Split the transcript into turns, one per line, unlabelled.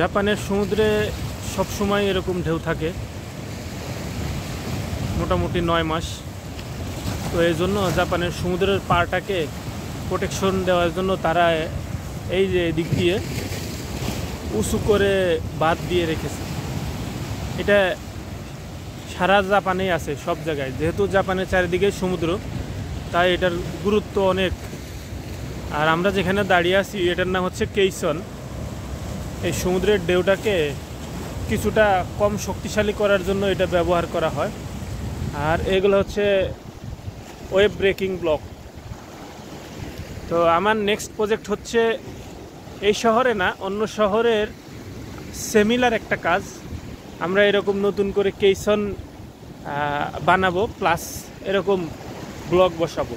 জাপানের সমুদ্রে সবসময় এরকম ঢেউ থাকে, মোটামুটি 9 মাস। তো এই জন্য জাপানের সমুদ্রের পাড়টাকে প্রোটেকশন দেওয়ার জন্য তারা এই যে দিক দিয়ে উঁচু করে বাঁধ দিয়ে রেখেছে। এটা সারা জাপানেই আছে, সব জায়গায়, যেহেতু জাপানের চারিদিকে সমুদ্র, তাই এটার গুরুত্ব অনেক। আর আমরা যেখানে দাঁড়িয়ে আছি এটার নাম হচ্ছে কেইসন। এই সমুদ্রের ঢেউটাকে কিছুটা কম শক্তিশালী করার জন্য এটা ব্যবহার করা হয়। আর এগুলো হচ্ছে ওয়েভ ব্রেকিং ব্লক। তো আমার নেক্সট প্রজেক্ট হচ্ছে এই শহরে না, অন্য শহরের সিমিলার একটা কাজ। আমরা এরকম নতুন করে কেইসন বানাবো, প্লাস এরকম ব্লক বসাবো।